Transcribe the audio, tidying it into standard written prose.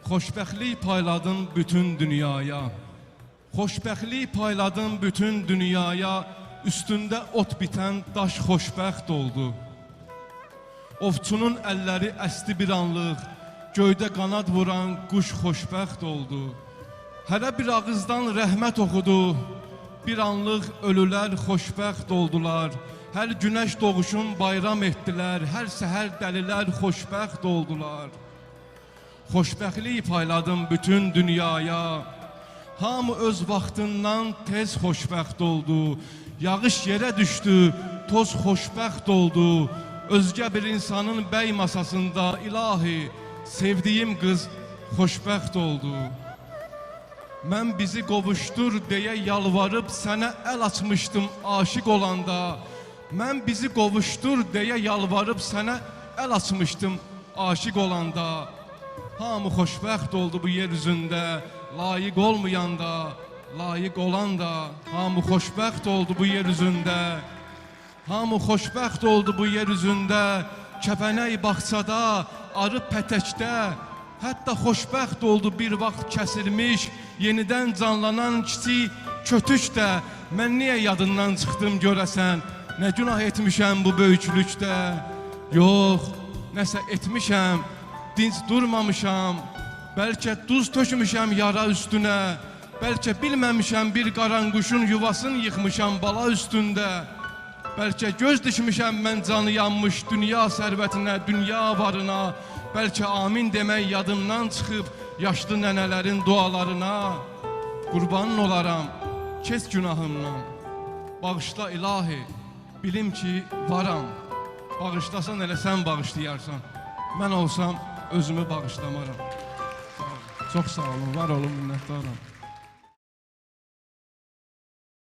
Xoşbəxtlik payladın bütün dünyaya. Xoşbəxtlik payladın bütün dünyaya. Üstündə ot bitən daş xoşbəxt oldu. Ovçunun əlləri əsti bir anlıq, göydə qanad vuran quş xoşbəxt oldu. Hərə bir ağızdan rəhmət oxudu, bir anlıq ölülər xoşbəxt oldular. Hər günəş doğuşun bayram etdilər, hər səhər dəlilər xoşbəxt oldular. Xoşbəxtlik payladım bütün dünyaya. Hamı öz vaxtından tez xoşbəxt oldu. Yağış yerə düşdü, toz xoşbəxt oldu. Özgə bir insanın bəy masasında ilahi, sevdiyim qız xoşbəxt oldu. Mən bizi qovuşdur deyə yalvarıb sənə əl açmışdım aşiq olanda. Mən bizi qovuşdur deyə yalvarıb sənə əl açmışdım aşiq olanda. Hamı xoşbəxt oldu bu yer üzündə, layiq olmayanda, layiq olan da. Hamı xoşbəxt oldu bu yer üzündə. Hamı xoşbəxt oldu bu yer üzündə. Kəpənək bağçada, arı pətəkdə. Hətta xoşbəxt oldu bir vaxt kəsilmiş, yenidən canlanan kiçik kötük də. Mən niyə yadından çıxdım görəsən? Nə günah etmişəm bu böyüklükdə? Yox, nəsə etmişəm, dinc durmamışam. Bəlkə duz tökmüşəm yara üstünə. Bəlkə bilməmişəm bir qaranquşun yuvasını yıxmışam bala üstündə. Bəlkə göz dişmişəm mən canı yanmış dünya sərvətinə, dünya varına. Bəlkə amin demək yadımdan çıxıb yaşlı nənələrin dualarına. Qurbanın olaram, kes günahımdan. Bağışla ilahi, bilim ki varam. Bağışlasan elə sən bağışlayarsan. Mən olsam özümü bağışlamaram. Çox sağ olun, var olun, minnətdaram.